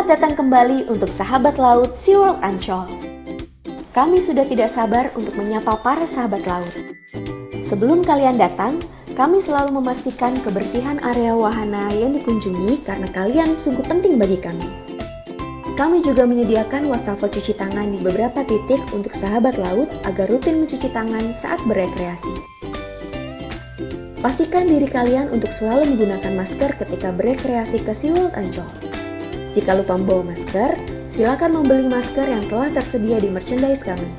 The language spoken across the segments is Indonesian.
Selamat datang kembali untuk sahabat laut SeaWorld Ancol. Kami sudah tidak sabar untuk menyapa para sahabat laut. Sebelum kalian datang, kami selalu memastikan kebersihan area wahana yang dikunjungi karena kalian sungguh penting bagi kami. Kami juga menyediakan wastafel cuci tangan di beberapa titik untuk sahabat laut agar rutin mencuci tangan saat berekreasi. Pastikan diri kalian untuk selalu menggunakan masker ketika berekreasi ke SeaWorld Ancol. Jika lupa membawa masker, silakan membeli masker yang telah tersedia di merchandise kami.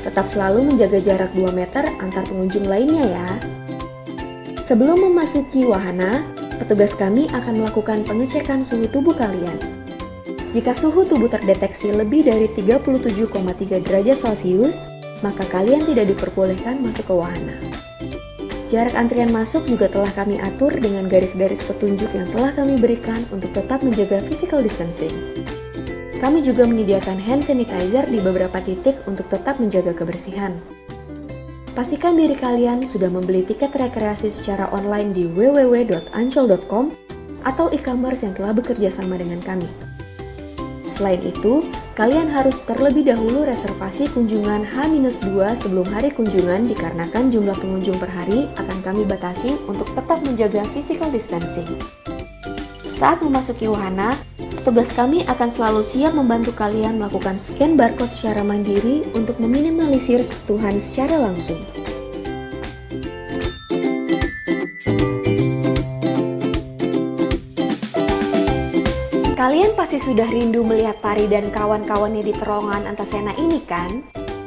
Tetap selalu menjaga jarak 2 meter antar pengunjung lainnya ya. Sebelum memasuki wahana, petugas kami akan melakukan pengecekan suhu tubuh kalian. Jika suhu tubuh terdeteksi lebih dari 37,3 derajat Celcius, maka kalian tidak diperbolehkan masuk ke wahana. Jarak antrian masuk juga telah kami atur dengan garis-garis petunjuk yang telah kami berikan untuk tetap menjaga physical distancing. Kami juga menyediakan hand sanitizer di beberapa titik untuk tetap menjaga kebersihan. Pastikan diri kalian sudah membeli tiket rekreasi secara online di www.ancol.com atau e-commerce yang telah bekerja sama dengan kami. Selain itu, kalian harus terlebih dahulu reservasi kunjungan H-2 sebelum hari kunjungan dikarenakan jumlah pengunjung per hari akan kami batasi untuk tetap menjaga physical distancing. Saat memasuki wahana, petugas kami akan selalu siap membantu kalian melakukan scan barcode secara mandiri untuk meminimalisir sentuhan secara langsung. Kalian pasti sudah rindu melihat Pari dan kawan-kawannya di terowongan Antasena ini kan?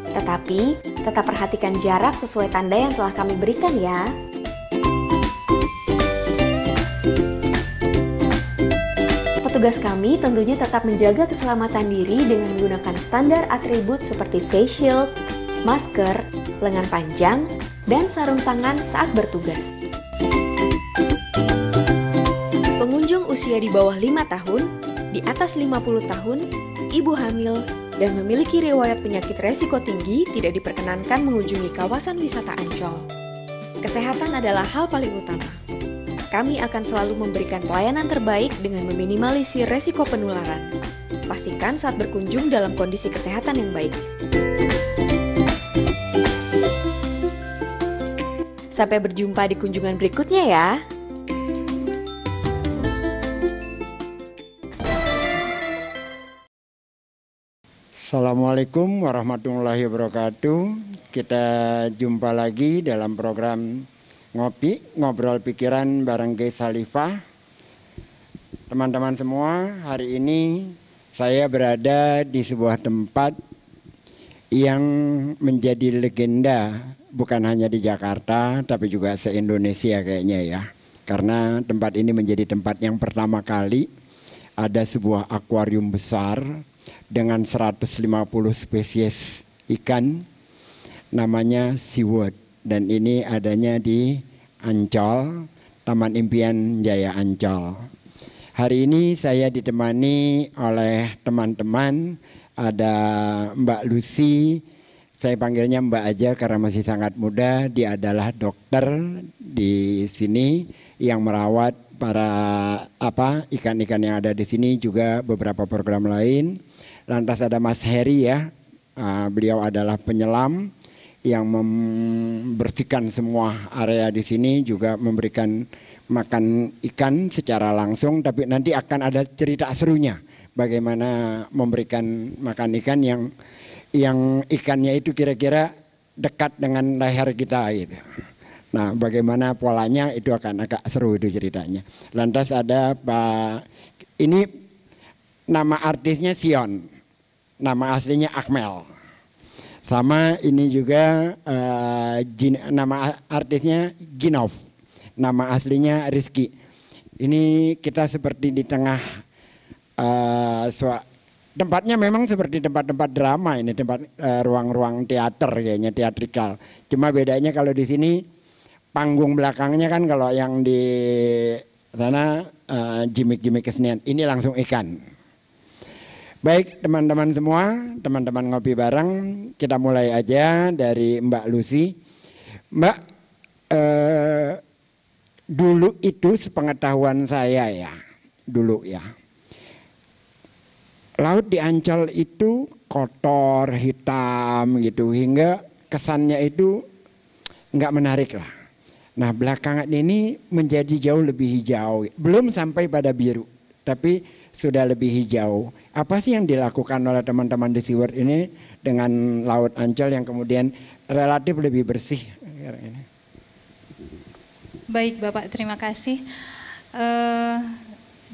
Tetapi, tetap perhatikan jarak sesuai tanda yang telah kami berikan ya. Petugas kami tentunya tetap menjaga keselamatan diri dengan menggunakan standar atribut seperti face shield, masker, lengan panjang, dan sarung tangan saat bertugas. Pengunjung usia di bawah 5 tahun, di atas 50 tahun, ibu hamil, dan memiliki riwayat penyakit resiko tinggi tidak diperkenankan mengunjungi kawasan wisata Ancol. Kesehatan adalah hal paling utama. Kami akan selalu memberikan pelayanan terbaik dengan meminimalisir resiko penularan. Pastikan saat berkunjung dalam kondisi kesehatan yang baik. Sampai berjumpa di kunjungan berikutnya ya. Assalamualaikum warahmatullahi wabarakatuh. Kita jumpa lagi dalam program Ngobrol Pikiran bareng Gay Salifah. Teman-teman semua, hari ini saya berada di sebuah tempat yang menjadi legenda bukan hanya di Jakarta tapi juga se-Indonesia kayaknya ya. Karena tempat ini menjadi tempat yang pertama kali ada sebuah akuarium besar dengan 150 spesies ikan, namanya SeaWorld, dan ini adanya di Ancol, Taman Impian Jaya Ancol. Hari ini saya ditemani oleh teman-teman, ada Mbak Lucy, saya panggilnya Mbak aja karena masih sangat muda. Dia adalah dokter di sini yang merawat para ikan-ikan yang ada di sini, juga beberapa program lain. Lantas ada Mas Heri ya, beliau adalah penyelam yang membersihkan semua area di sini, juga memberikan makan ikan secara langsung, tapi nanti akan ada cerita serunya bagaimana memberikan makan ikan yang ikannya itu kira-kira dekat dengan leher kita gitu. Nah, bagaimana polanya itu akan agak seru itu ceritanya. Lantas ada Pak, ini nama artisnya Sion. Nama aslinya Akmel. Sama ini juga nama artisnya Ginov. Nama aslinya Rizky. Ini kita seperti di tengah tempatnya memang seperti tempat-tempat drama ini, tempat ruang-ruang teater kayaknya, teatrikal. Cuma bedanya kalau di sini panggung belakangnya kan, kalau yang di sana gimmick-gimmick kesenian. Ini langsung ikan. Baik teman-teman semua, teman-teman ngopi bareng, kita mulai aja dari Mbak Lucy. Mbak, dulu itu sepengetahuan saya ya, dulu ya, laut di Ancol itu kotor, hitam gitu, hingga kesannya itu nggak menarik lah. Nah belakangan ini menjadi jauh lebih hijau, belum sampai pada biru, tapi sudah lebih hijau. Apa sih yang dilakukan oleh teman-teman di SeaWorld ini dengan laut Ancol yang kemudian relatif lebih bersih? Baik Bapak, terima kasih.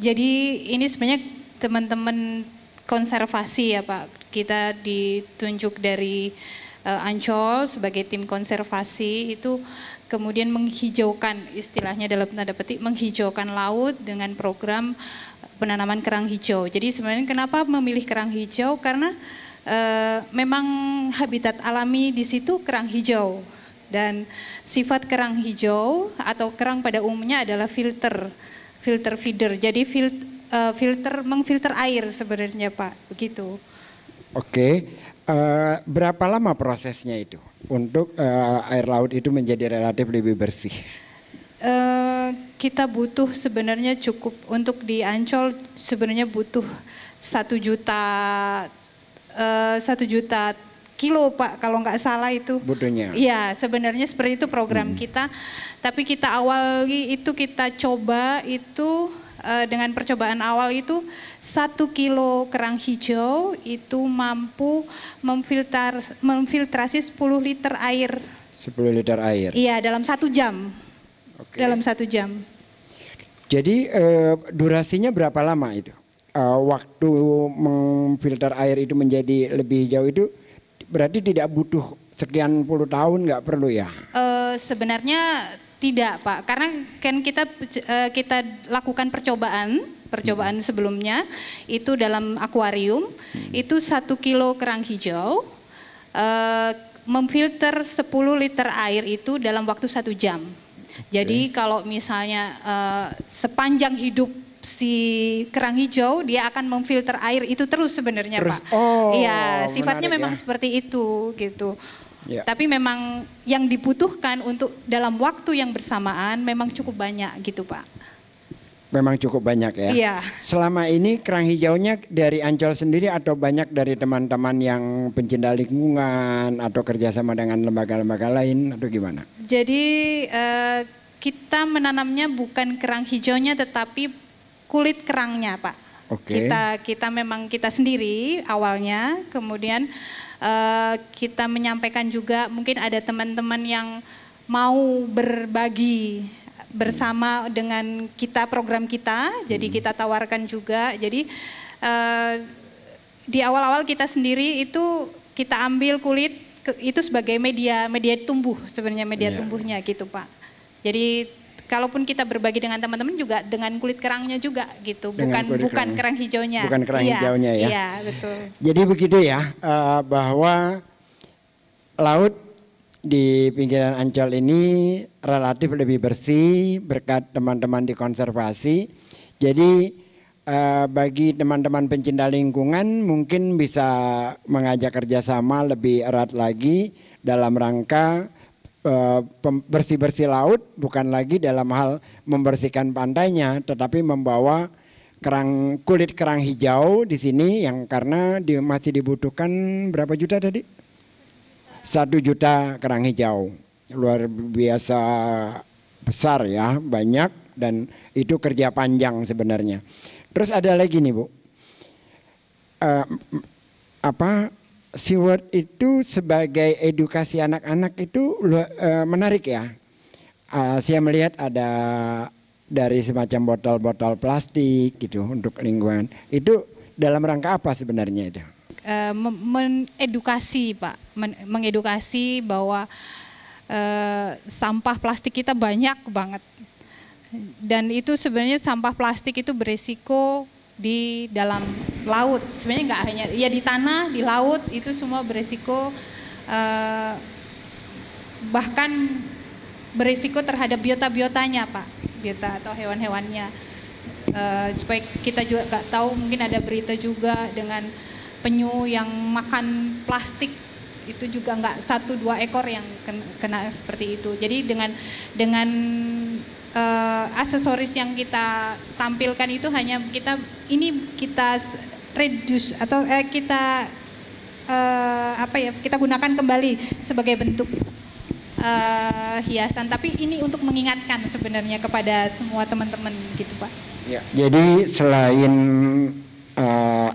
Jadi ini sebenarnya teman-teman konservasi ya Pak, kita ditunjuk dari Ancol sebagai tim konservasi itu kemudian menghijaukan, istilahnya dalam tanda petik menghijaukan laut dengan program penanaman kerang hijau. Jadi sebenarnya kenapa memilih kerang hijau? Karena memang habitat alami di situ kerang hijau, dan sifat kerang hijau atau kerang pada umumnya adalah filter feeder. Jadi mengfilter air sebenarnya Pak, begitu. Oke, berapa lama prosesnya itu untuk air laut itu menjadi relatif lebih bersih? Kita butuh sebenarnya cukup untuk di Ancol sebenarnya butuh 1 juta kilo Pak, kalau nggak salah itu. Butuhnya. Iya, sebenarnya seperti itu program kita. Tapi kita awali itu kita coba itu dengan percobaan awal itu 1 kilo kerang hijau itu mampu memfiltrasi 10 liter air. 10 liter air. Iya, dalam 1 jam. Oke. Dalam 1 jam. Jadi durasinya berapa lama itu? Waktu memfilter air itu menjadi lebih hijau itu berarti tidak butuh sekian puluh tahun, nggak perlu ya? Sebenarnya tidak Pak, karena kan kita lakukan percobaan sebelumnya itu dalam akuarium, itu 1 kilo kerang hijau memfilter 10 liter air itu dalam waktu 1 jam. Jadi kalau misalnya sepanjang hidup si kerang hijau dia akan memfilter air itu terus sebenarnya Pak. Iya, sifatnya memang seperti itu gitu. Ya. Tapi memang yang dibutuhkan untuk dalam waktu yang bersamaan memang cukup banyak gitu Pak. Memang cukup banyak ya. Iya. Selama ini kerang hijaunya dari Ancol sendiri atau banyak dari teman-teman yang pencinta lingkungan atau kerjasama dengan lembaga-lembaga lain atau gimana? Jadi kita menanamnya bukan kerang hijaunya tetapi kulit kerangnya Pak. Oke. Kita memang kita sendiri awalnya, kemudian kita menyampaikan juga mungkin ada teman-teman yang mau berbagi bersama dengan kita program kita, jadi kita tawarkan juga. Jadi di awal-awal kita sendiri itu kita ambil kulit itu sebagai media tumbuh sebenarnya tumbuhnya gitu Pak. Jadi kalaupun kita berbagi dengan teman-teman juga dengan kulit kerangnya juga gitu, bukan kerang hijaunya. Bukan kerang hijaunya ya. Iya, betul. Jadi begitu ya, bahwa laut di pinggiran Ancol ini relatif lebih bersih berkat teman-teman di konservasi. Jadi bagi teman-teman pencinta lingkungan mungkin bisa mengajak kerjasama lebih erat lagi dalam rangka bersih-bersih laut, bukan lagi dalam hal membersihkan pantainya, tetapi membawa kulit kerang hijau di sini yang karena masih dibutuhkan berapa juta tadi? 1 juta kerang hijau, luar biasa besar ya, banyak, dan itu kerja panjang sebenarnya. Terus ada lagi nih Bu, SeaWorld itu sebagai edukasi anak-anak itu menarik ya. Saya melihat ada dari semacam botol-botol plastik gitu untuk lingkungan. Itu dalam rangka apa sebenarnya itu? Mengedukasi Pak, mengedukasi bahwa sampah plastik kita banyak banget. Dan itu sebenarnya sampah plastik itu beresiko di dalam laut, sebenarnya nggak hanya ya di tanah, di laut itu semua beresiko, bahkan beresiko terhadap biota-biotanya Pak, biota atau hewan-hewannya. Supaya kita juga nggak tahu, mungkin ada berita juga dengan penyu yang makan plastik itu juga nggak 1-2 ekor yang kena seperti itu. Jadi dengan aksesoris yang kita tampilkan itu hanya kita reduce atau kita kita gunakan kembali sebagai bentuk hiasan, tapi ini untuk mengingatkan sebenarnya kepada semua teman-teman gitu Pak. Ya, jadi selain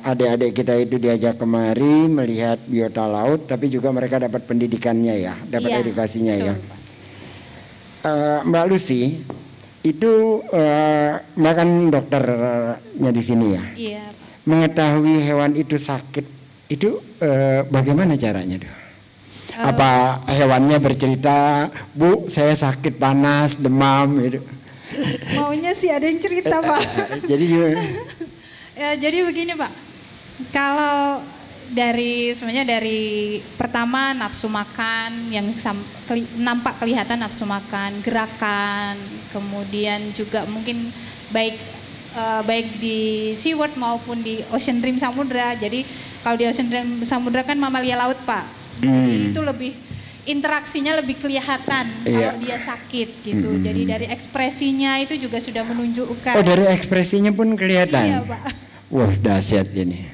adik-adik kita itu diajak kemari melihat biota laut, tapi juga mereka dapat pendidikannya ya, dapat edukasinya betul, ya. Mbak Lucy, itu Mbak kan dokternya di sini ya. Iya Pak. Mengetahui hewan itu sakit itu bagaimana caranya tuh? Apa hewannya bercerita, Bu, saya sakit panas, demam gitu? Maunya sih ada yang cerita Pak. Jadi ya, jadi begini Pak, kalau sebenarnya dari pertama nafsu makan yang nampak kelihatan nafsu makan, gerakan, kemudian juga mungkin baik di SeaWorld maupun di Ocean Dream Samudra. Jadi kalau di Ocean Dream Samudra kan mamalia laut Pak. Itu lebih interaksinya lebih kelihatan kalau dia sakit gitu. Jadi dari ekspresinya itu juga sudah menunjukkan. Oh, dari ekspresinya pun kelihatan. Iya Pak. Wah, dahsyat ini.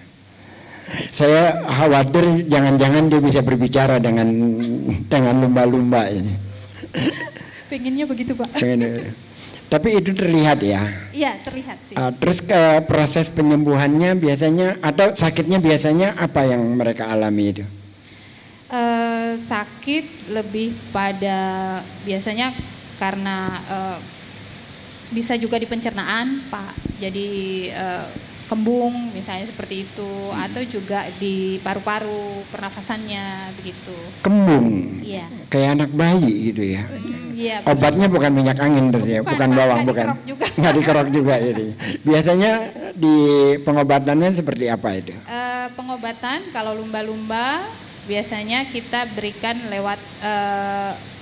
Saya khawatir jangan-jangan dia bisa berbicara dengan lumba-lumba ini. Pengennya begitu Pak. Tapi itu terlihat ya? Iya, terlihat sih. Terus proses penyembuhannya biasanya atau sakitnya biasanya apa yang mereka alami itu? Sakit lebih pada biasanya karena bisa juga di pencernaan Pak. Jadi kembung misalnya seperti itu, atau juga di paru-paru pernafasannya begitu. Kembung? Iya. Kayak anak bayi gitu ya? Iya. Obatnya bukan minyak angin ya, bukan bawang, bukan. Nggak dikerok juga jadi. Biasanya di pengobatannya seperti apa itu? Pengobatan kalau lumba-lumba biasanya kita berikan lewat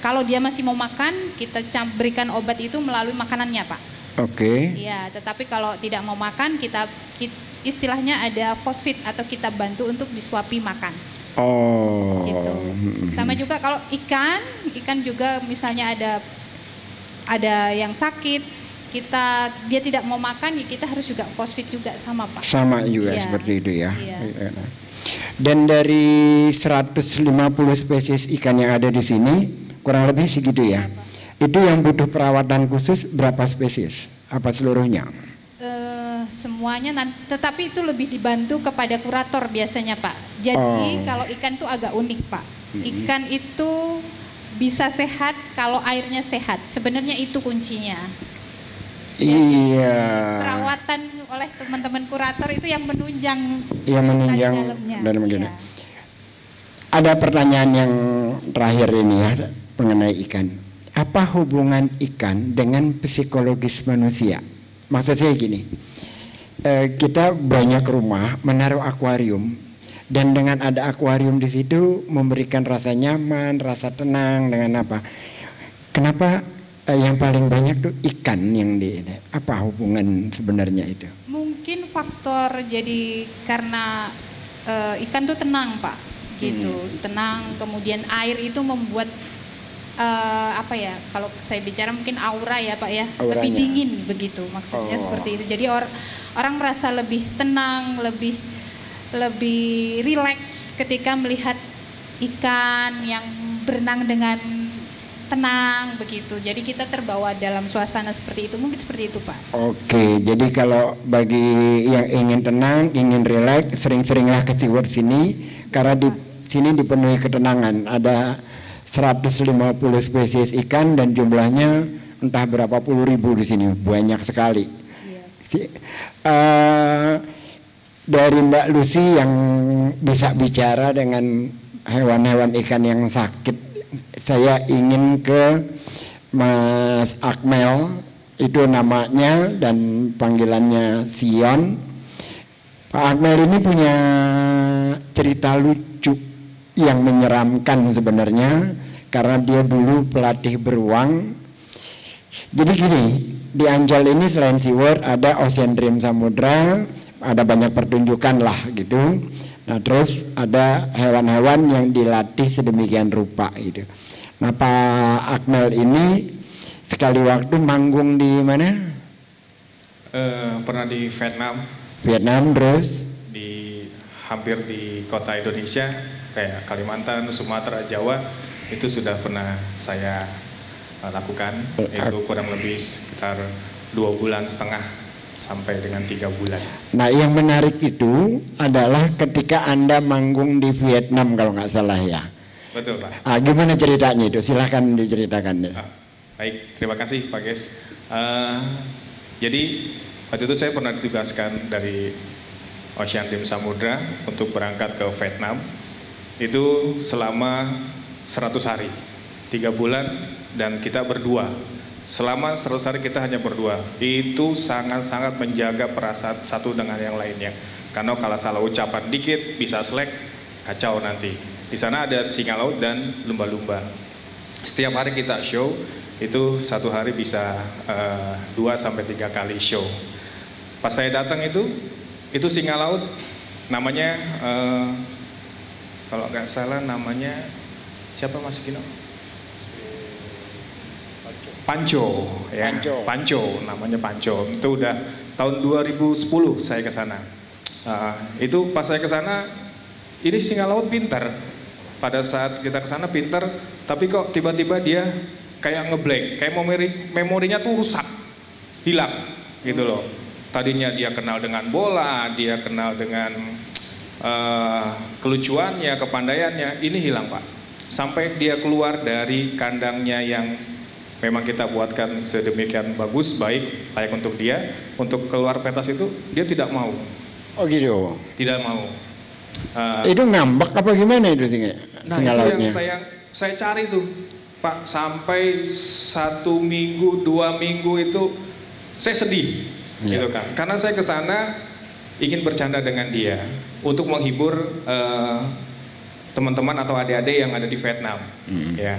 kalau dia masih mau makan, kita berikan obat itu melalui makanannya Pak. Oke. Iya, tetapi kalau tidak mau makan, kita istilahnya ada fosfit atau kita bantu untuk disuapi makan. Oh. Gitu. Sama juga kalau ikan juga misalnya ada yang sakit, dia tidak mau makan, kita harus juga fosfit juga sama Pak. Sama juga seperti itu ya. Iya. Dan dari 150 spesies ikan yang ada di sini, kurang lebih segitu ya. Itu yang butuh perawatan khusus berapa spesies? Apa seluruhnya? Semuanya, tetapi itu lebih dibantu kepada kurator biasanya Pak. Jadi kalau ikan itu agak unik Pak. Ikan itu bisa sehat kalau airnya sehat. Sebenarnya itu kuncinya. Iya. Perawatan oleh teman-teman kurator itu yang menunjang. Dalamnya. Ada pertanyaan yang terakhir ini ya mengenai ikan. Apa hubungan ikan dengan psikologis manusia? Maksud saya gini, kita banyak rumah menaruh akuarium, dan dengan ada akuarium di situ memberikan rasa nyaman, rasa tenang dengan apa? Kenapa yang paling banyak tuh ikan yang apa hubungan sebenarnya itu? Mungkin faktor jadi karena ikan tuh tenang Pak, gitu, tenang. Kemudian air itu membuat kalau saya bicara mungkin aura ya Pak ya, auranya lebih dingin begitu maksudnya seperti itu. Jadi orang merasa lebih tenang, lebih rileks ketika melihat ikan yang berenang dengan tenang begitu. Jadi kita terbawa dalam suasana seperti itu, mungkin seperti itu Pak. Oke, jadi kalau bagi yang ingin tenang, ingin rileks, sering-seringlah ke SeaWorld sini karena di sini dipenuhi ketenangan. Ada 150 spesies ikan dan jumlahnya entah berapa puluh ribu di sini, banyak sekali. Dari Mbak Lucy yang bisa bicara dengan hewan-hewan ikan yang sakit, saya ingin ke Mas Akmel, itu namanya dan panggilannya Sion. Pak Akmel ini punya cerita lucu yang menyeramkan sebenarnya, karena dia dulu pelatih beruang. Jadi gini, di Ancol ini selain SeaWorld ada Ocean Dream Samudra, ada banyak pertunjukan lah gitu. Nah terus ada hewan-hewan yang dilatih sedemikian rupa gitu. Nah Pak Akmel ini sekali waktu manggung di mana? Pernah di Vietnam. Vietnam, terus? Di hampir di kota Indonesia kayak Kalimantan, Sumatera, Jawa itu sudah pernah saya lakukan. Itu kurang lebih sekitar 2,5 bulan sampai dengan 3 bulan. Nah, yang menarik itu adalah ketika Anda manggung di Vietnam kalau nggak salah ya. Betul, Pak. Gimana ceritanya itu? Silahkan diceritakan. Baik, terima kasih Pak Ges. Jadi waktu itu saya pernah ditugaskan dari Ocean Team Samudra untuk berangkat ke Vietnam. Itu selama 100 hari, 3 bulan, dan kita berdua. Selama 100 hari kita hanya berdua. Itu sangat-sangat menjaga perasaan satu dengan yang lainnya. Karena kalau salah ucapan dikit bisa selek, kacau nanti. Di sana ada singa laut dan lumba-lumba. Setiap hari kita show, itu satu hari bisa 2-3 kali show. Pas saya datang itu singa laut, namanya kalau nggak salah namanya siapa Mas Gino? Panco, ya. Panco, namanya Panco. Itu udah tahun 2010 saya ke sana. Itu pas saya ke sana, ini singa laut pintar. Pada saat kita ke sana pintar, tapi kok tiba-tiba dia kayak ngeblank, kayak memorinya tuh rusak, hilang, gitu loh. Tadinya dia kenal dengan bola, dia kenal dengan kelucuannya, kepandaiannya, ini hilang, Pak. Sampai dia keluar dari kandangnya yang memang kita buatkan sedemikian bagus, baik, layak untuk dia, untuk keluar pentas itu dia tidak mau. Oh gitu. Tidak mau. Itu ngambek apa gimana itu singa? Nah, itu lautnya yang saya cari tuh, Pak, sampai 1 minggu, 2 minggu itu saya sedih, gitu kan? Karena saya ke sana ingin bercanda dengan dia untuk menghibur teman-teman atau adik-adik yang ada di Vietnam, ya.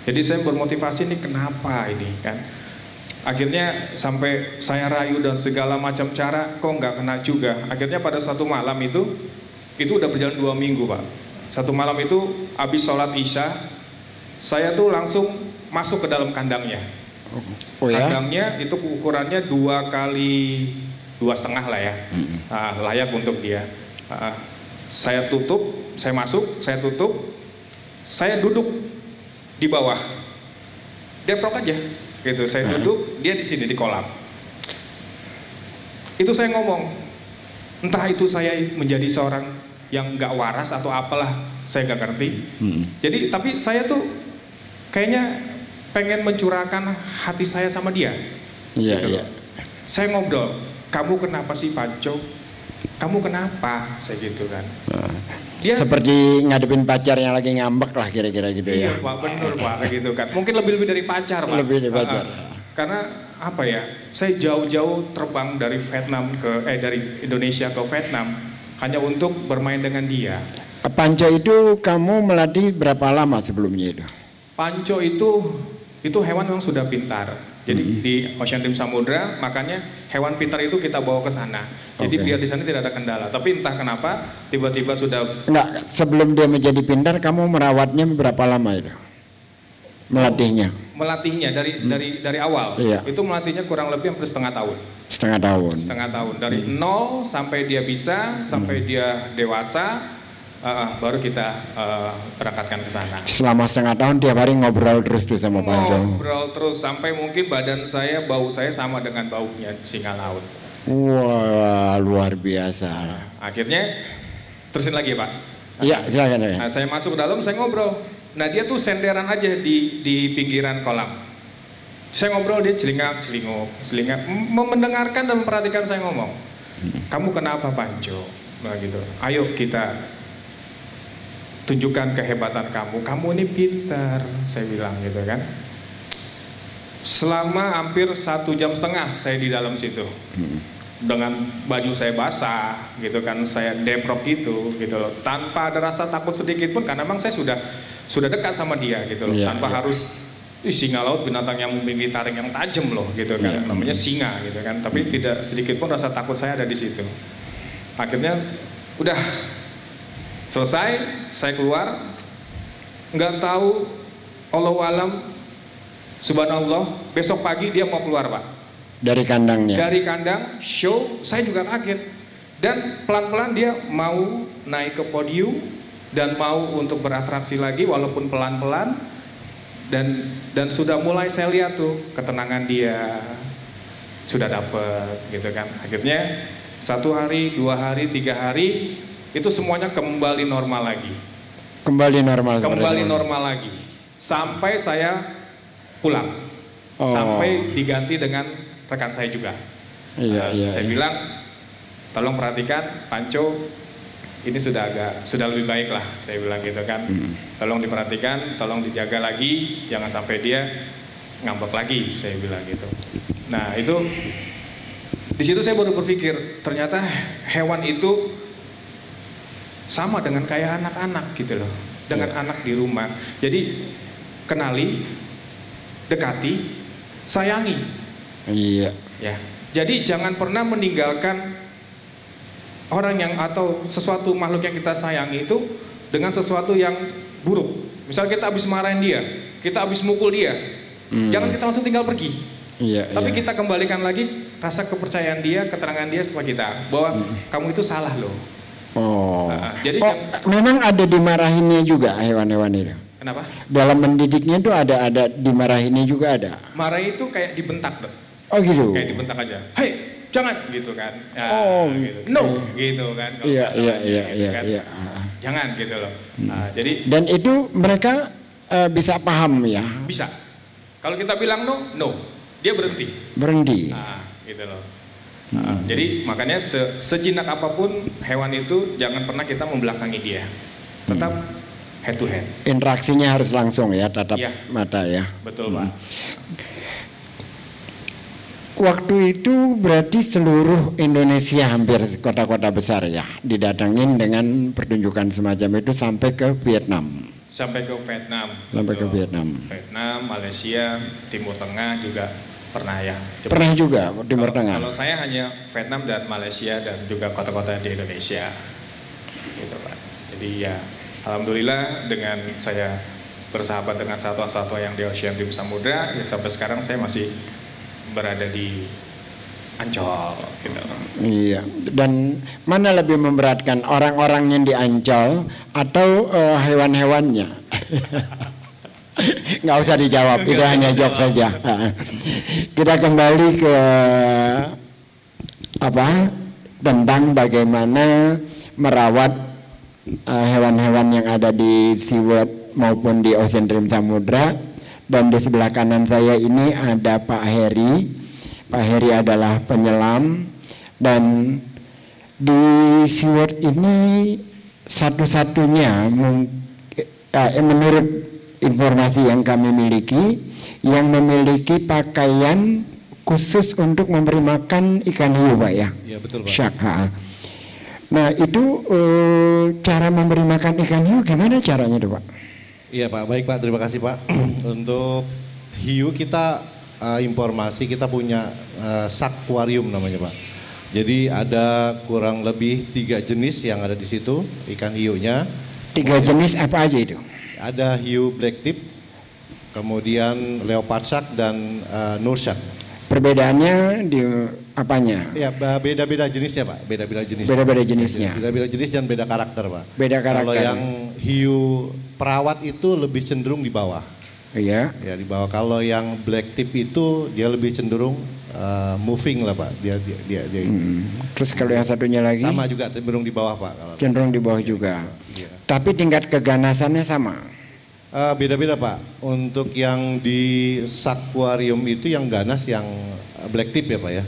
Jadi saya bermotivasi nih, kenapa ini kan? Akhirnya sampai saya rayu dan segala macam cara, kok nggak kena juga. Akhirnya pada satu malam itu udah berjalan 2 minggu, Pak. Satu malam itu habis sholat Isya, saya tuh langsung masuk ke dalam kandangnya. Oh ya? Kandangnya itu ukurannya 2 kali 2,5 lah ya, layak untuk dia. Saya tutup, saya masuk, saya tutup, saya duduk di bawah, deprok aja, gitu. Saya duduk, dia di sini di kolam. Itu saya ngomong, entah itu saya menjadi seorang yang nggak waras atau apalah, saya nggak ngerti. Jadi, tapi saya tuh kayaknya pengen mencurahkan hati saya sama dia. Iya, gitu. iya. Saya ngobrol, kamu kenapa sih Panco? Kamu kenapa? Saya gitu kan. Dia seperti ngadepin pacar yang lagi ngambek lah kira-kira gitu ya. Iya Pak, benar Pak, gitu kan. Mungkin lebih dari pacar Pak. Lebih dari pacar. Karena apa ya? Saya jauh-jauh terbang dari Vietnam dari Indonesia ke Vietnam hanya untuk bermain dengan dia. Panco itu kamu melatih berapa lama sebelumnya itu? Panco itu hewan yang sudah pintar. Jadi di Ocean Team Samudra, makanya hewan pintar itu kita bawa ke sana. Jadi biar di sana tidak ada kendala. Tapi entah kenapa tiba-tiba sudah. Enggak, sebelum dia menjadi pintar kamu merawatnya berapa lama itu? Melatihnya? Melatihnya dari awal. Iya. Itu melatihnya kurang lebih hampir setengah tahun. Setengah tahun. Setengah tahun dari 0 sampai dia bisa, sampai dia dewasa. Baru kita berangkatkan ke sana. Selama setengah tahun tiap hari ngobrol terus tuh sama Panco. Ngobrol terus sampai mungkin bau saya sama dengan baunya singa laut. Wah, luar biasa. Akhirnya terusin lagi Pak. Iya, silakan ya. Nah, saya masuk ke dalam, saya ngobrol. Nah, dia tuh senderan aja di pinggiran kolam. Saya ngobrol, dia celingak, mendengarkan dan memperhatikan saya ngomong. Kamu kenapa Panco? Nah, gitu. Ayo kita tunjukkan kehebatan kamu ini pintar, saya bilang gitu kan. Selama hampir 1,5 jam saya di dalam situ, dengan baju saya basah, gitu kan, saya deprok gitu loh, tanpa ada rasa takut sedikit pun, karena memang saya sudah dekat sama dia gitu loh, tanpa harus singa laut binatang yang memiliki taring yang tajam loh, gitu kan, namanya singa gitu kan, tapi tidak sedikit pun rasa takut saya ada di situ. Akhirnya udah selesai, saya keluar, nggak tahu, Allahu alam, subhanallah, besok pagi dia mau keluar Pak. Dari kandangnya? Dari kandang, show, saya juga kaget. dan pelan-pelan dia mau naik ke podium dan mau untuk beratraksi lagi walaupun pelan-pelan, dan sudah mulai saya lihat tuh ketenangan dia sudah dapet gitu kan. Akhirnya 1 hari, 2 hari, 3 hari itu semuanya kembali normal lagi. Kembali normal Lagi sampai saya pulang, sampai diganti dengan rekan saya juga. Saya bilang, tolong perhatikan Panco, ini sudah lebih baik lah, saya bilang gitu kan. Tolong diperhatikan, tolong dijaga lagi, jangan sampai dia ngambek lagi, saya bilang gitu. Nah itu di situ saya baru berpikir, ternyata hewan itu sama dengan kayak anak-anak gitu loh, dengan anak di rumah. Jadi kenali, dekati, sayangi. Iya. Ya. Jadi jangan pernah meninggalkan orang yang atau sesuatu makhluk yang kita sayangi itu dengan sesuatu yang buruk. Misal kita habis marahin dia, kita habis mukul dia, jangan kita langsung tinggal pergi. Tapi kita kembalikan lagi rasa kepercayaan dia, keterangan dia sama kita bahwa kamu itu salah loh. Jadi memang ada dimarahinnya juga hewan-hewan itu. Kenapa? Dalam mendidiknya itu ada dimarahinnya juga ada. Marah itu kayak dibentak, Dok. Oh gitu. Kayak dibentak aja. Hei, jangan gitu kan. Ya, gitu. No, gitu kan. Iya. Jangan gitu loh. Jadi dan itu mereka bisa paham ya. Bisa. Kalau kita bilang no, dia berhenti. Gitu loh. Jadi makanya sejinak apapun hewan itu jangan pernah kita membelakangi dia. Tetap head to head. Interaksinya harus langsung ya, tatap mata ya. Betul, Pak. Waktu itu berarti seluruh Indonesia, hampir kota-kota besar ya, didatangin dengan pertunjukan semacam itu sampai ke Vietnam. Sampai ke Vietnam. Vietnam, Malaysia, Timur Tengah juga pernah ya. Pernah juga Timur Tengah. Kalau saya hanya Vietnam dan Malaysia dan juga kota-kota di Indonesia. Gitu, Pak. Jadi ya alhamdulillah dengan saya bersahabat dengan satwa-satwa yang di Ocean Dream Samudra, ya sampai sekarang saya masih berada di Ancol gitu. Iya. Dan mana lebih memberatkan, orang-orang yang di Ancol atau hewan-hewannya? Nggak usah dijawab, itu hanya jok saja. Kita kembali ke tentang bagaimana merawat hewan-hewan yang ada di SeaWorld maupun di Ocean Dream Samudra. Dan di sebelah kanan saya ini ada Pak Heri. Pak Heri adalah penyelam, dan di SeaWorld ini satu-satunya menurut informasi yang kami miliki yang memiliki pakaian khusus untuk memberi makan ikan hiu, Pak ya? Iya betul, Pak. Shark. Nah itu cara memberi makan ikan hiu gimana caranya tuh, Pak? Iya Pak, baik Pak, terima kasih Pak. Untuk hiu kita informasi kita punya sakuarium namanya Pak. Jadi ada kurang lebih 3 jenis yang ada di situ ikan hiunya. 3 jenis apa aja itu? Ada hiu blacktip, kemudian leopard shark dan nurse shark. Perbedaannya di apanya? Ya beda-beda jenisnya Pak, beda-beda jenisnya. Beda-beda jenisnya. Beda-beda jenis dan beda karakter Pak. Beda karakter. Kalau yang hiu perawat itu lebih cenderung di bawah. Iya. Ya di bawah. Kalau yang black tip itu dia lebih cenderung moving lah Pak. Dia. Terus kalau yang satunya lagi? Sama juga cenderung di bawah Pak. Kalau cenderung di bawah juga. Iya. Tapi tingkat keganasannya sama. Beda-beda Pak. Untuk yang di sakuarium itu yang ganas yang black tip ya Pak ya.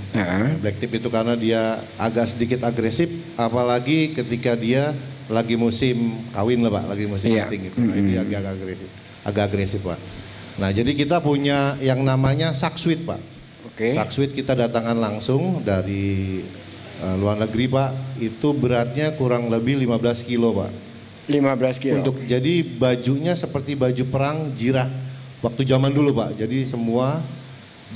Black tip itu karena dia agak sedikit agresif, apalagi ketika dia lagi musim kawin lah Pak, lagi musim mating gitu. Dia agak agresif Pak. Nah jadi kita punya yang namanya sakswit Pak. Sakswit kita datangkan langsung dari luar negeri Pak. Itu beratnya kurang lebih 15 kilo Pak. 15 kilo. Jadi bajunya seperti baju perang jirah waktu zaman dulu Pak. Jadi semua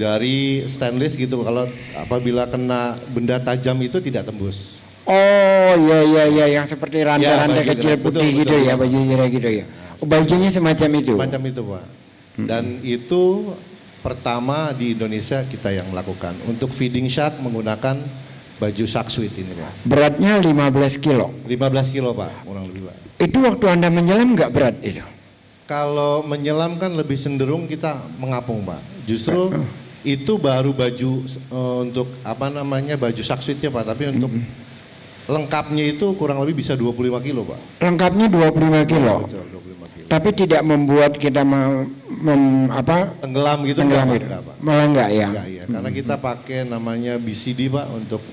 dari stainless gitu. Kalau apabila kena benda tajam itu tidak tembus. Oh iya yang seperti rantai-rantai kecil putih gitu ya, baju jirah gitu ya. Bajunya semacam itu. Semacam itu Pak. Dan itu pertama di Indonesia kita yang melakukan. Untuk feeding shark menggunakan baju Saksuit ini Pak. Beratnya 15 kilo. 15 kilo Pak, kurang lebih Pak. Itu waktu Anda menyelam nggak berat itu? Kalau menyelam kan lebih cenderung kita mengapung Pak. Justru itu baru baju untuk apa namanya baju Saksuitnya Pak, tapi untuk lengkapnya itu kurang lebih bisa 25 kilo Pak. Lengkapnya 25 kilo. Betul, 25 kilo. Tapi tidak membuat kita tenggelam gitu tenggelam gitu. enggak, Pak. Malah enggak ya? Enggak, ya. Karena kita pakai namanya BCD Pak untuk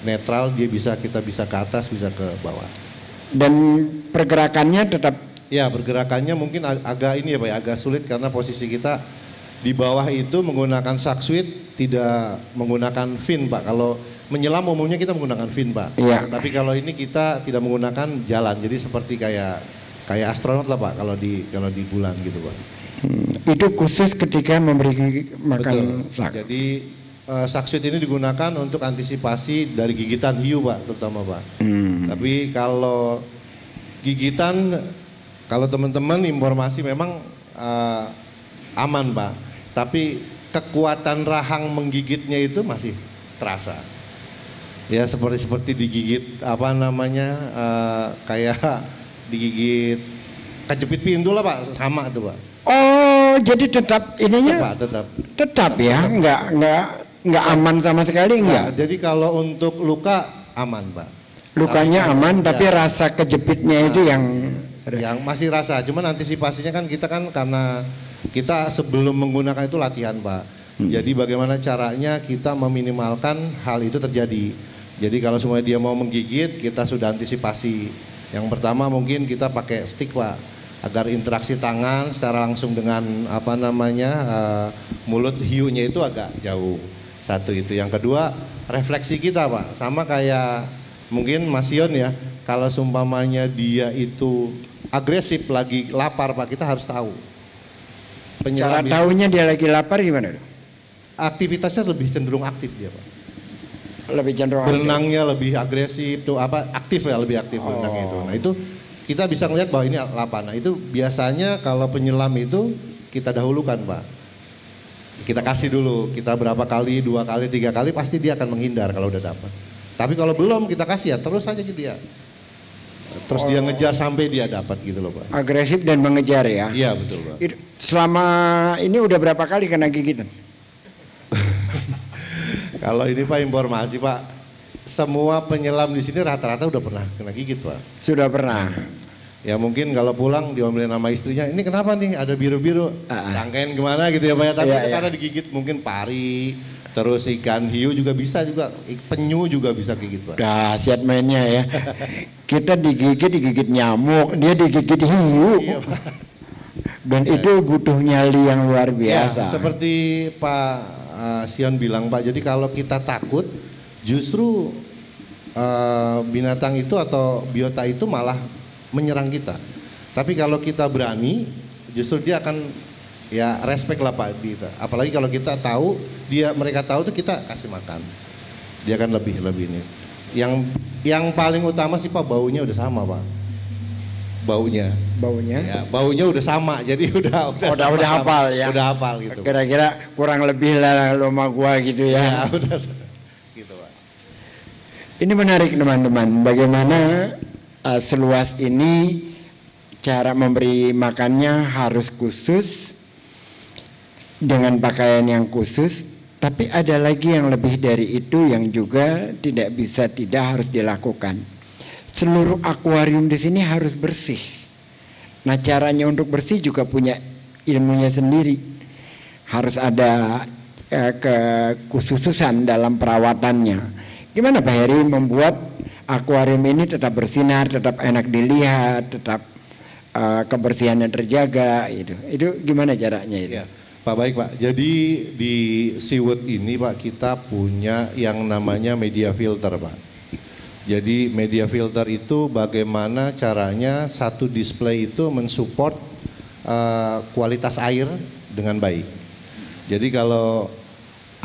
netral, dia kita bisa ke atas, bisa ke bawah. Dan pergerakannya tetap? Ya, pergerakannya mungkin agak ini ya Pak, agak sulit karena posisi kita di bawah itu menggunakan Saksuit, tidak menggunakan fin Pak. Kalau menyelam umumnya kita menggunakan fin Pak. Iya. Tapi kalau ini kita tidak menggunakan jalan, jadi seperti kayak astronot lah Pak kalau di bulan gitu Pak. Itu khusus ketika memberi makan sak. Jadi Saksuit ini digunakan untuk antisipasi dari gigitan hiu Pak, terutama Pak. Tapi kalau gigitan, kalau teman-teman informasi memang aman Pak. Tapi kekuatan rahang menggigitnya itu masih terasa. Ya seperti digigit apa namanya kayak digigit kejepit pintu lah Pak, sama tuh Pak. Oh, jadi tetap ininya? Tetap ya, nggak aman sama sekali enggak? Jadi kalau untuk luka aman Pak. Lukanya aman, tapi rasa kejepitnya itu yang masih rasa. Cuman antisipasinya kan kita kan karena kita sebelum menggunakan itu latihan Pak. Jadi bagaimana caranya kita meminimalkan hal itu terjadi. Jadi kalau semuanya dia mau menggigit, kita sudah antisipasi. Yang pertama mungkin kita pakai stick Pak, agar interaksi tangan secara langsung dengan apa namanya mulut hiunya itu agak jauh. Satu itu. Yang kedua refleksi kita Pak, sama kayak mungkin Mas Yon ya, kalau seumpamanya dia itu agresif lagi lapar Pak, kita harus tahu. Cara tahunya dia lagi lapar gimana? Aktivitasnya lebih cenderung aktif dia Pak. Lebih cenderung berenangnya lebih agresif tuh aktif ya, lebih aktif berenangnya itu. Nah itu kita bisa melihat bahwa ini lapar. Nah itu biasanya kalau penyelam itu kita dahulukan Pak. Kita kasih dulu, kita berapa kali, 2 kali, 3 kali pasti dia akan menghindar kalau udah dapat. Tapi kalau belum kita kasih ya terus aja gitu ya. Terus dia ngejar sampai dia dapat gitu loh Pak. Agresif dan mengejar ya? Iya betul Pak. Selama ini udah berapa kali kena gigitan? Kalau ini Pak informasi Pak, semua penyelam di sini rata-rata udah pernah kena gigit Pak. Sudah pernah. Ya mungkin kalau pulang diomelin sama istrinya, ini kenapa nih ada biru-biru, sangkain gimana gitu ya Pak ya. Tapi karena digigit mungkin pari, terus ikan hiu juga bisa juga, penyu juga bisa gigit Pak. Dahsyat mainnya ya. Kita digigit nyamuk, dia digigit hiu. Iya Pak. Dan itu butuh nyali yang luar biasa. Ya, seperti Pak Sion bilang Pak, jadi kalau kita takut justru binatang itu atau biota itu malah menyerang kita. Tapi kalau kita berani justru dia akan ya respect lah Pak kita. Apalagi kalau kita tahu mereka tahu tuh kita kasih makan. Dia akan lebih ini. Yang paling utama sih Pak, baunya udah sama Pak. Baunya ya, baunya udah sama, jadi udah hafal ya, udah hafal gitu. Kira-kira kurang lebih lah lo sama gua gitu ya. Udah gitu Pak. Ini menarik teman-teman, bagaimana seluas ini cara memberi makannya harus khusus dengan pakaian yang khusus, tapi ada lagi yang lebih dari itu yang juga tidak harus dilakukan. Seluruh akuarium di sini harus bersih. Nah, caranya untuk bersih juga punya ilmunya sendiri. Harus ada kekhususan dalam perawatannya. Gimana Pak Heri membuat akuarium ini tetap bersinar, tetap enak dilihat, tetap kebersihannya terjaga gitu. Itu gimana caranya itu? Ya, Pak baik Pak. Jadi di SeaWorld ini Pak kita punya yang namanya media filter Pak. Jadi media filter itu bagaimana caranya satu display itu mensupport kualitas air dengan baik. Jadi kalau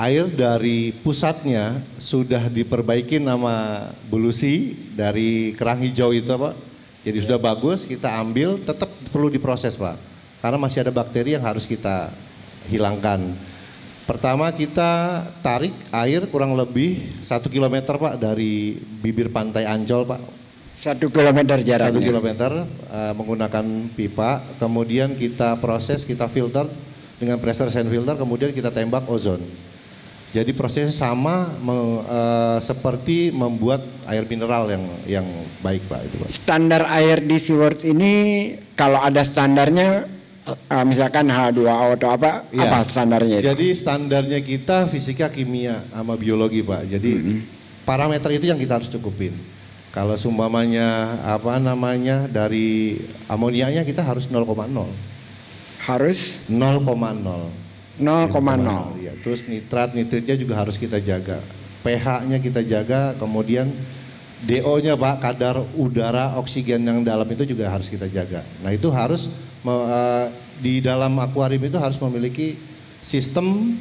air dari pusatnya sudah diperbaiki nama bulusi dari kerang hijau itu Pak. Jadi sudah bagus, kita ambil, tetap perlu diproses Pak. Karena masih ada bakteri yang harus kita hilangkan. Pertama kita tarik air kurang lebih 1 kilometer Pak dari bibir pantai Ancol Pak. 1 kilometer jaraknya. 1 kilometer menggunakan pipa, kemudian kita proses, kita filter dengan pressure sand filter, kemudian kita tembak ozon. Jadi prosesnya sama seperti membuat air mineral yang baik Pak itu Pak. Standar air di SeaWorld ini kalau ada standarnya misalkan H2O atau apa, ya, apa standarnya itu? Jadi standarnya kita fisika, kimia, sama biologi Pak. Jadi parameter itu yang kita harus cukupin. Kalau seumpamanya apa namanya dari amonianya kita harus 0,0. Harus 0,0. 0,0. Ya. Terus nitritnya juga harus kita jaga. pH-nya kita jaga, kemudian DO-nya Pak, kadar udara oksigen yang dalam itu juga harus kita jaga. Nah itu harus di dalam akuarium itu harus memiliki sistem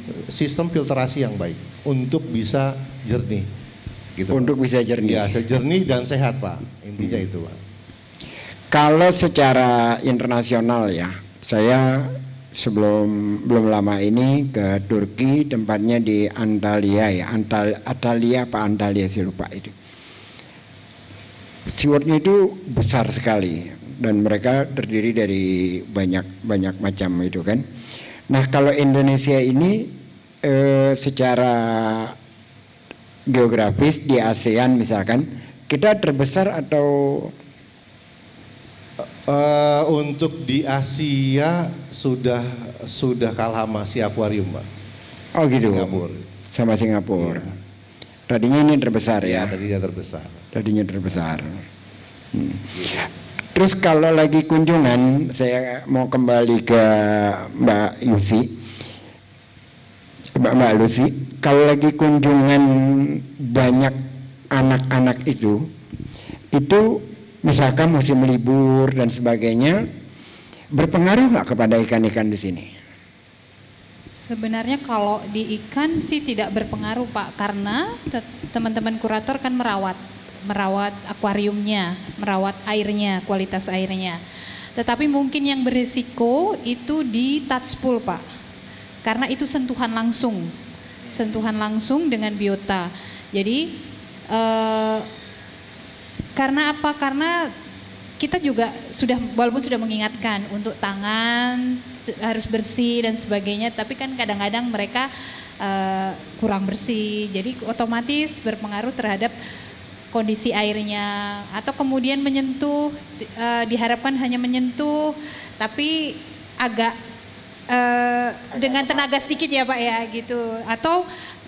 filtrasi yang baik untuk bisa jernih. Gitu. Untuk bisa jernih. Ya, sejernih dan sehat Pak. Intinya itu Pak. Kalau secara internasional ya, saya belum lama ini ke Turki, tempatnya di Antalya ya, Antalya saya lupa itu. SeaWorld-nya itu besar sekali dan mereka terdiri dari banyak macam itu kan. Nah kalau Indonesia ini secara geografis di ASEAN misalkan, kita terbesar atau untuk di Asia sudah kalah sama si akuarium Pak. Oh gitu. Singapura. Sama Singapura. Iya. Tadinya ini terbesar ya. Tadinya terbesar. Tadinya terbesar. Terus kalau lagi kunjungan, saya mau kembali ke Mbak Yusi. Mbak Lucy, kalau lagi kunjungan banyak anak-anak itu misalkan musim libur dan sebagainya, berpengaruh nggak kepada ikan-ikan di sini? Sebenarnya kalau di ikan sih tidak berpengaruh Pak, karena teman-teman kurator kan merawat akuariumnya, merawat airnya, kualitas airnya. Tetapi mungkin yang berisiko itu di touch pool Pak, karena itu sentuhan langsung dengan biota. Jadi karena apa? Karena kita juga walaupun sudah mengingatkan untuk tangan harus bersih dan sebagainya, tapi kan kadang-kadang mereka kurang bersih, jadi otomatis berpengaruh terhadap kondisi airnya. Atau kemudian menyentuh, diharapkan hanya menyentuh, tapi agak dengan tenaga sedikit ya Pak ya gitu. Atau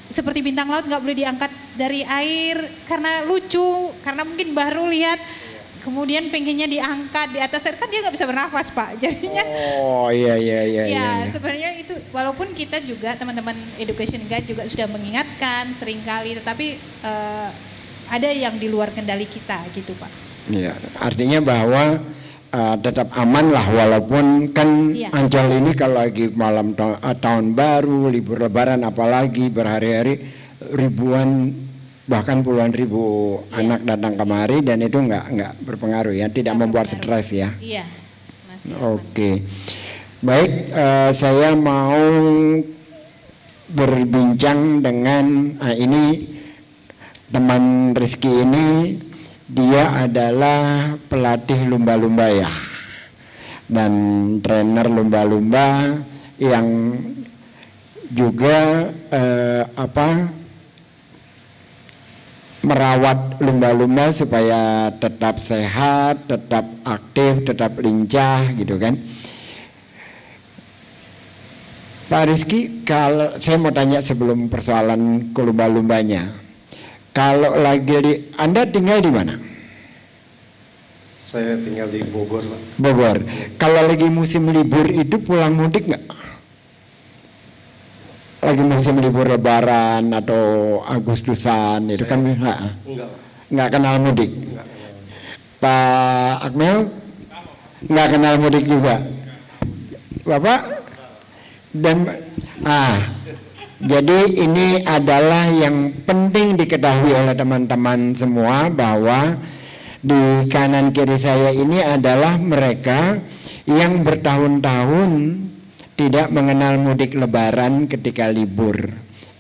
seperti bintang laut nggak boleh diangkat dari air karena lucu, karena mungkin baru lihat, kemudian pengennya diangkat di atas air, kan dia nggak bisa bernafas Pak, jadinya. Oh iya. Sebenarnya itu walaupun kita juga teman-teman education guide juga sudah mengingatkan seringkali, tetapi ada yang di luar kendali kita gitu Pak. Iya, artinya bahwa tetap aman lah, walaupun kan iya. Ancol ini kalau lagi malam tahun baru, libur lebaran apalagi berhari-hari ribuan bahkan puluhan ribu iya. Anak datang kemari dan itu nggak berpengaruh ya, tidak membuat stres ya. Iya. Oke. Baik, saya mau berbincang dengan ini teman Rizky ini. Dia adalah pelatih lumba-lumba ya, dan trainer lumba-lumba yang juga merawat lumba-lumba supaya tetap sehat, tetap aktif, tetap lincah gitu kan. Pak Rizky, kalau saya mau tanya sebelum persoalan ke lumba-lumbanya. Kalau lagi Anda tinggal di mana? Saya tinggal di Bogor, Pak. Bogor. Kalau lagi musim libur itu pulang mudik nggak? Lagi musim libur Lebaran atau Agustusan itu kan nggak kenal mudik. Enggak. Pak Akmel nggak kenal mudik juga. Bapak dan jadi ini adalah yang penting diketahui oleh teman-teman semua, bahwa di kanan kiri saya ini adalah mereka yang bertahun-tahun tidak mengenal mudik lebaran ketika libur.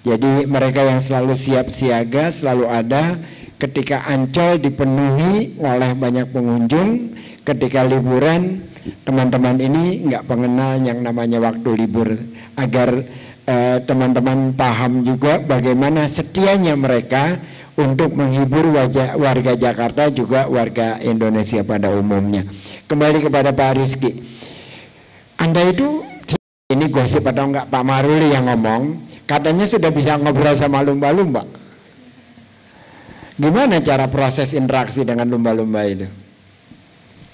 Jadi mereka yang selalu siap siaga, selalu ada ketika Ancol dipenuhi oleh banyak pengunjung. Ketika liburan, teman-teman ini nggak mengenal yang namanya waktu libur. Agar teman-teman paham juga bagaimana setianya mereka untuk menghibur warga Jakarta, juga warga Indonesia pada umumnya. Kembali kepada Pak Rizky, Anda itu, ini gosip atau enggak, Pak Maruli yang ngomong, katanya sudah bisa ngobrol sama lumba-lumba. Gimana cara proses interaksi dengan lumba-lumba itu?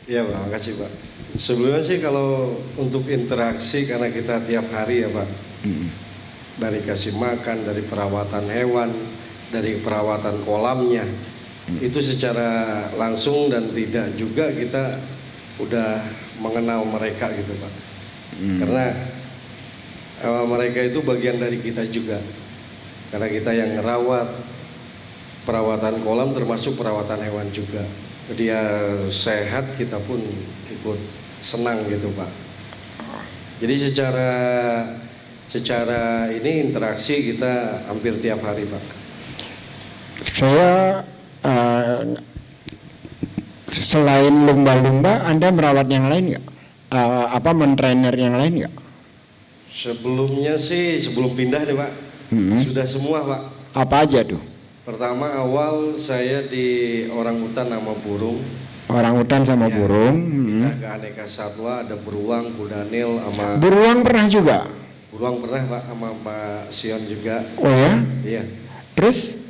Iya Pak, makasih Pak. Sebelumnya sih kalau untuk interaksi, karena kita tiap hari ya Pak, dari kasih makan, dari perawatan hewan, dari perawatan kolamnya, itu secara langsung dan tidak juga kita udah mengenal mereka gitu Pak. Karena mereka itu bagian dari kita juga, karena kita yang ngerawat perawatan kolam termasuk perawatan hewan juga. Dia sehat, kita pun ikut senang gitu Pak. Jadi secara ini interaksi kita hampir tiap hari Pak. Saya selain lumba-lumba, Anda merawat yang lain nggak? Mentrainer yang lain nggak? Sebelumnya sih, sebelum pindah nih Pak, sudah semua Pak. Apa aja tuh? Pertama awal saya di orangutan sama burung. Orangutan sama ya, burung. Kita ke aneka satwa, ada beruang, kudanil, sama. Beruang pernah juga? Beruang pernah Pak, sama Pak Sion juga. Oh ya? Iya. Terus?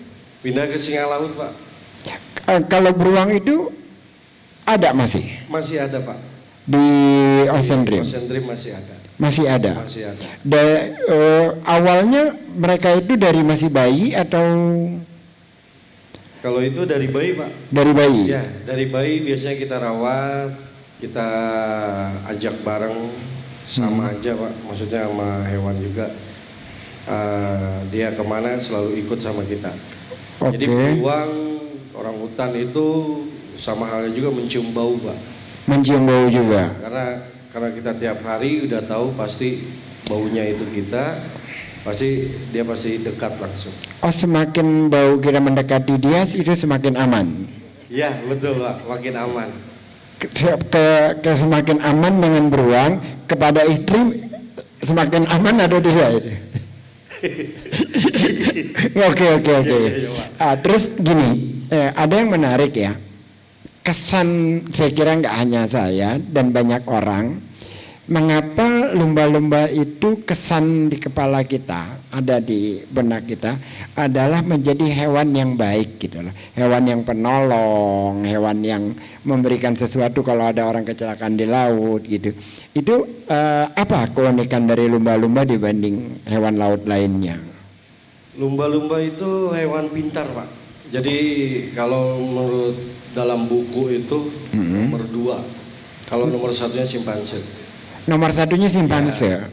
Pindah ke singa laut Pak. Kalau beruang itu ada masih? Masih ada Pak. Di Ocean Dream? Ocean Dream masih ada. Masih ada? Masih ada. Awalnya mereka itu dari masih bayi atau? Kalau itu dari bayi Pak. Dari bayi? Ya, dari bayi biasanya kita rawat, kita ajak bareng, sama aja Pak, maksudnya sama hewan juga. Dia kemana selalu ikut sama kita. Jadi beruang, orangutan itu sama halnya juga mencium bau Pak. Mencium bau juga? Karena kita tiap hari udah tahu pasti baunya itu kita, dia pasti dekat langsung. Oh, semakin bau kita mendekati dia itu semakin aman? Iya betul Pak, makin aman. Semakin aman dengan beruang, kepada istri semakin aman atau tidak itu? Oke. Terus gini, ada yang menarik ya, kesan saya kira nggak hanya saya dan banyak orang, mengapa lumba-lumba itu kesan di kepala kita, ada di benak kita, adalah menjadi hewan yang baik gitu loh. Hewan yang penolong, hewan yang memberikan sesuatu kalau ada orang kecelakaan di laut gitu. Itu apa keunikan dari lumba-lumba dibanding hewan laut lainnya? Lumba-lumba itu hewan pintar Pak. Jadi kalau menurut dalam buku itu nomor 2. Kalau nomor 1-nya simpanse. Nomor 1-nya simpanse.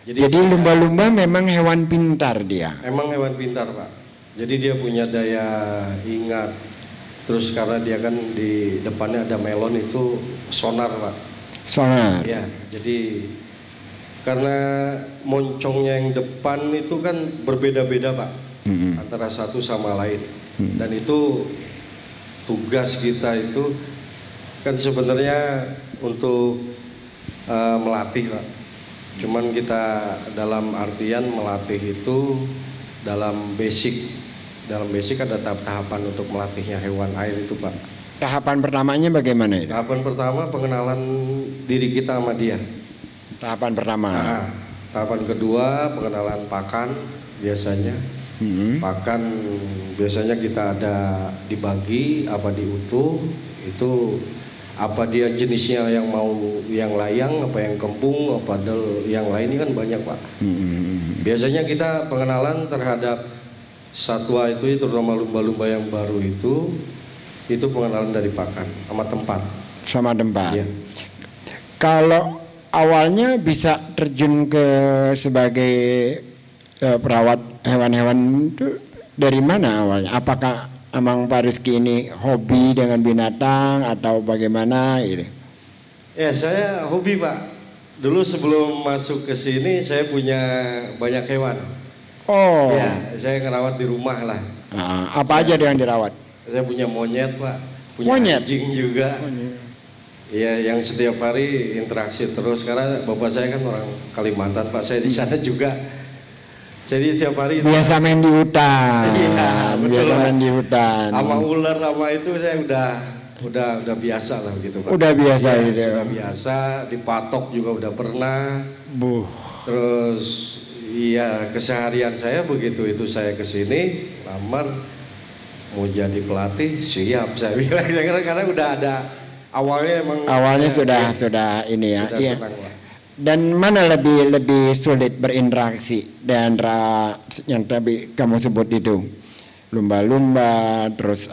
Ya. Jadi lumba-lumba memang hewan pintar dia. Emang hewan pintar Pak. Jadi dia punya daya ingat. Terus karena dia kan di depannya ada melon, itu sonar Pak. Sonar. Ya. Jadi karena moncongnya yang depan itu kan berbeda-beda Pak. Antara satu sama lain. Dan itu tugas kita itu kan sebenarnya untuk melatih Pak. Cuman kita dalam artian melatih itu dalam basic. Dalam basic ada tahap-tahapan untuk melatihnya hewan air itu Pak. Tahapan pertamanya bagaimana itu? Tahapan pertama pengenalan diri kita sama dia. Tahapan pertama. Tahapan kedua pengenalan pakan biasanya. Pakan biasanya kita ada dibagi apa diutuh, itu apa dia jenisnya, yang mau yang layang, apa yang kembung, apa yang lain, ini kan banyak Pak. Biasanya kita pengenalan terhadap satwa itu terutama lumba-lumba yang baru itu pengenalan dari pakan sama tempat. Sama tempat. Ya. Kalau awalnya bisa terjun ke sebagai perawat hewan-hewan itu dari mana awalnya? Apakah emang Pak Rizky ini hobi dengan binatang atau bagaimana gitu? Ya saya hobi Pak. Dulu sebelum masuk ke sini saya punya banyak hewan. Oh. Ya, saya ngerawat di rumah lah. Apa aja yang dirawat? Saya punya monyet, Pak. Punya Monyet? anjing juga. Iya, yang setiap hari interaksi terus. Karena bapak saya kan orang Kalimantan, Pak. Saya di sana juga. Jadi setiap hari biasa main di hutan. Iya, betul. Biasa main di hutan. Sama ular sama itu saya udah biasa lah gitu, Pak. Udah biasa ya, gitu. Sudah biasa, dipatok juga udah pernah. Terus iya, keseharian saya begitu itu saya kesini lamar mau jadi pelatih, siap saya bilang. Karena udah ada awalnya sudah ini ya. Sudah iya. senang, Pak. Dan mana lebih sulit berinteraksi dan yang tadi kamu sebut itu, lumba-lumba, terus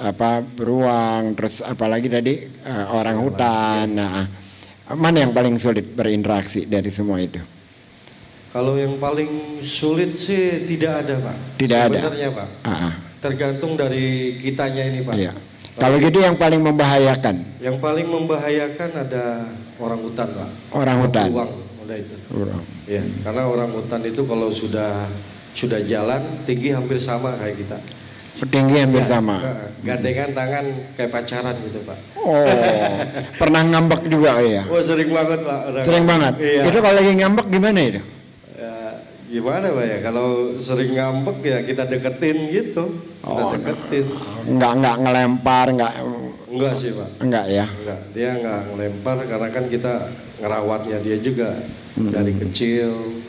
beruang, terus apalagi tadi orang hutan. Nah, mana yang paling sulit berinteraksi dari semua itu? Kalau yang paling sulit sih tidak ada, Pak. Tidak ada. Sebenarnya, Pak. Tergantung dari kitanya ini, Pak. Iya. Kalau gitu yang paling membahayakan? Yang paling membahayakan ada orang hutan, Pak. Orang hutan. Beruang, udah itu. Ya, karena orang hutan itu kalau sudah jalan tinggi hampir sama kayak kita. Tinggi hampir sama. Gandengan tangan kayak pacaran gitu, Pak. Oh, pernah ngambek juga ya? Oh, sering banget, Pak. Sering banget. Iya. Itu kalau lagi ngambek gimana itu? Gimana, Pak ya? Kalau sering ngambek ya kita deketin gitu. Kita deketin. Enggak ngelempar, Enggak sih, Pak. Enggak ya? Enggak, dia enggak ngelempar karena kan kita ngerawatnya dia juga dari kecil.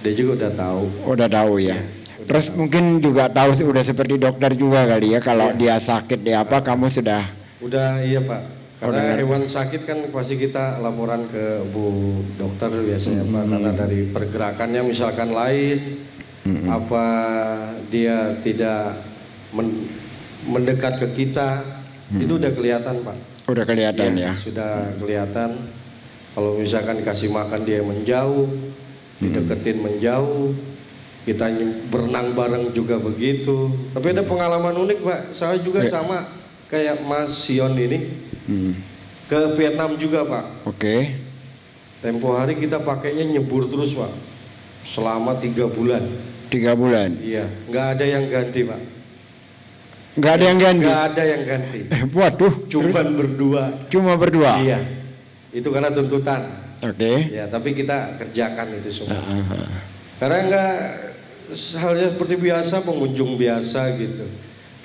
Dia juga udah tahu. Udah tahu ya. Terus mungkin juga tahu udah seperti dokter juga kali ya, kalau dia sakit dia kamu sudah. Udah, iya, Pak. Karena hewan sakit kan pasti kita laporan ke Bu Dokter biasanya, Pak. Karena dari pergerakannya misalkan lain, apa dia tidak mendekat ke kita, itu udah kelihatan, Pak. Udah kelihatan ya. Sudah kelihatan. Kalau misalkan dikasih makan dia menjauh, dideketin menjauh, kita berenang bareng juga begitu. Tapi ada pengalaman unik, Pak. Saya juga sama kayak Mas Sion ini. Ke Vietnam juga, Pak. Oke. Tempo hari kita pakainya nyebur terus, Pak. Selama 3 bulan. 3 bulan? Iya, nggak ada yang ganti, Pak. Nggak ada yang ganti? Nggak ada yang ganti. Waduh. Cuma berdua. Iya. Iya. Itu karena tuntutan. Oke. Ya, tapi kita kerjakan itu semua. Karena nggak halnya seperti biasa, pengunjung biasa gitu.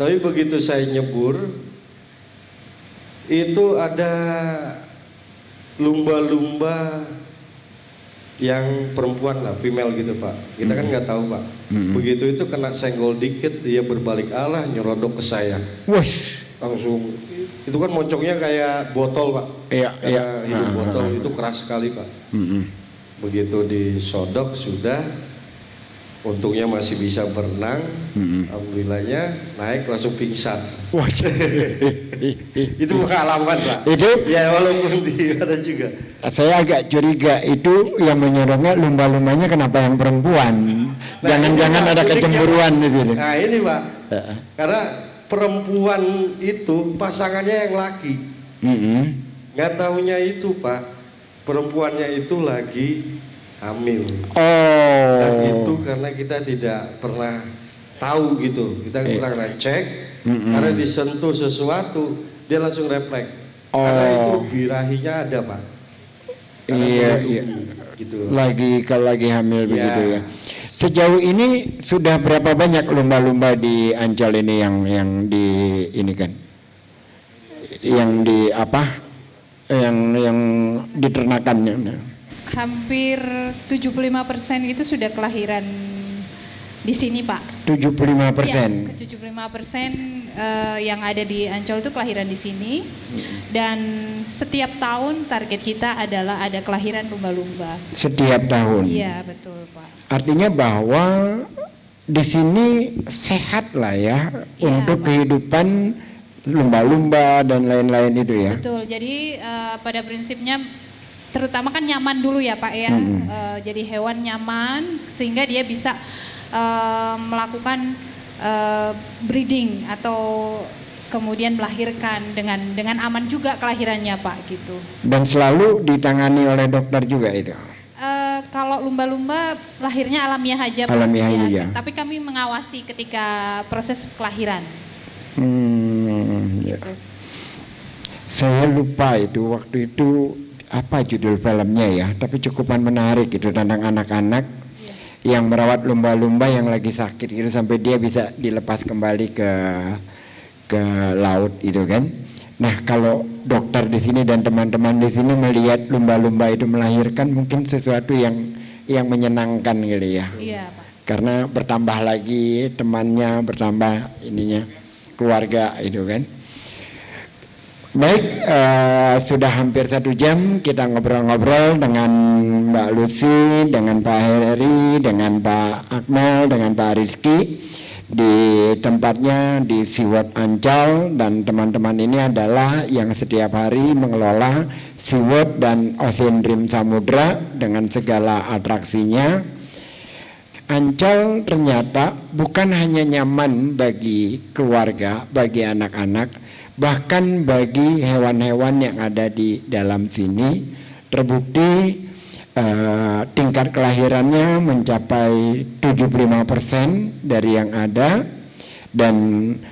Tapi begitu saya nyebur, itu ada lumba-lumba yang perempuan lah, female gitu, Pak. Kita kan nggak tahu, Pak. Begitu itu kena senggol dikit, dia berbalik arah nyerodok ke saya. Wush. Langsung, itu kan moncongnya kayak botol, Pak. Iya. Hidup botol itu keras sekali, Pak. Begitu disodok sudah. Untungnya masih bisa berenang, alhamdulillahnya naik langsung pingsan. Wah, itu pengalaman, Pak. Itu? Ya walaupun ada juga. Saya agak curiga itu yang menyodoknya lumba-lumbanya kenapa yang perempuan? Jangan-jangan ada kecemburuan gitu. Nah ini, Pak, karena perempuan itu pasangannya yang laki. Nggak taunya itu, Pak, perempuannya itu lagi hamil. Dan itu karena kita tidak pernah tahu gitu. Kita pernah cek, karena disentuh sesuatu dia langsung refleks. Karena itu birahinya ada, Pak. Iya. Gitu. Kalau lagi hamil begitu ya. Sejauh ini sudah berapa banyak lumba-lumba di Ancol ini yang diternakannya? Hampir 75% itu sudah kelahiran di sini, Pak. 75%? Ya, 75% yang ada di Ancol itu kelahiran di sini. Dan setiap tahun target kita adalah ada kelahiran lumba-lumba. Setiap tahun? Iya, betul, Pak. Artinya bahwa di sini sehat lah ya, untuk Pak, kehidupan lumba-lumba dan lain-lain itu ya? Betul, jadi pada prinsipnya terutama kan nyaman dulu ya, Pak ya. Jadi hewan nyaman sehingga dia bisa melakukan breeding atau kemudian melahirkan dengan aman juga kelahirannya, Pak, gitu. Dan selalu ditangani oleh dokter juga itu? kalau lumba-lumba lahirnya alamiah aja, Pak. Alamiah ya. Tapi kami mengawasi ketika proses kelahiran. Ya. Saya lupa itu waktu itu apa judul filmnya ya, tapi cukupan menarik itu tentang anak-anak yang merawat lumba-lumba yang lagi sakit gitu sampai dia bisa dilepas kembali ke laut itu kan. Nah, kalau dokter di sini dan teman-teman di sini melihat lumba-lumba itu melahirkan mungkin sesuatu yang menyenangkan gitu ya. Iya, Pak. Karena bertambah lagi temannya, bertambah ininya keluarga itu kan. Baik, sudah hampir 1 jam kita ngobrol-ngobrol dengan Mbak Lucy, dengan Pak Heri, dengan Pak Akmal, dengan Pak Rizky di tempatnya di SeaWorld Ancol, dan teman-teman ini adalah yang setiap hari mengelola SeaWorld dan Ocean Dream Samudra dengan segala atraksinya. Ancol ternyata bukan hanya nyaman bagi keluarga, bagi anak-anak, bahkan bagi hewan-hewan yang ada di dalam sini. Terbukti tingkat kelahirannya mencapai 75% dari yang ada, dan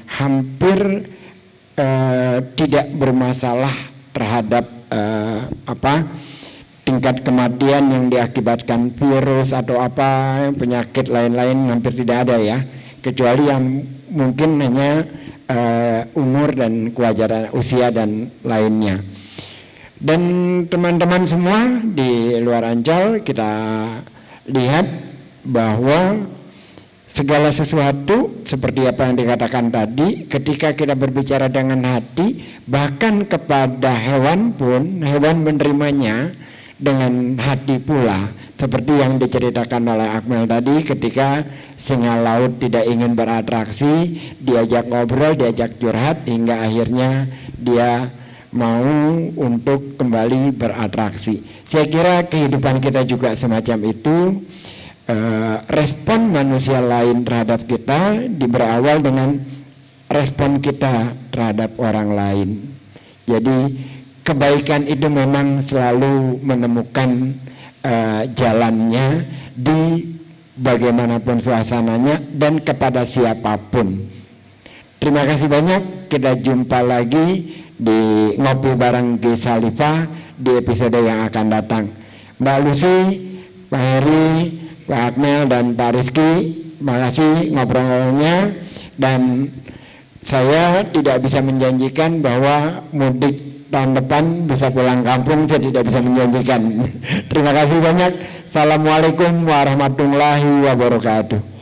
hampir tidak bermasalah terhadap tingkat kematian yang diakibatkan virus atau penyakit lain-lain, hampir tidak ada ya, kecuali yang mungkin hanya umur dan kewajaran usia dan lainnya. Dan teman-teman semua di luar Ancol, kita lihat bahwa segala sesuatu seperti apa yang dikatakan tadi, ketika kita berbicara dengan hati, bahkan kepada hewan pun, hewan menerimanya dengan hati pula, seperti yang diceritakan oleh Akmal tadi, ketika singa laut tidak ingin beratraksi, diajak ngobrol, diajak curhat, hingga akhirnya dia mau untuk kembali beratraksi. Saya kira kehidupan kita juga semacam itu. Respon manusia lain terhadap kita berawal dengan respon kita terhadap orang lain. Jadi kebaikan itu memang selalu menemukan jalannya di bagaimanapun suasananya dan kepada siapapun. Terima kasih banyak. Kita jumpa lagi di Ngopi bareng G Salifah di episode yang akan datang. Mbak Lucy, Pak Heri, Pak Akmal, dan Pak Rizky, terima kasih ngobrolnya. Dan saya tidak bisa menjanjikan bahwa mudik tahun depan bisa pulang kampung, saya tidak bisa menjanjikan. Terima kasih banyak. Assalamualaikum warahmatullahi wabarakatuh.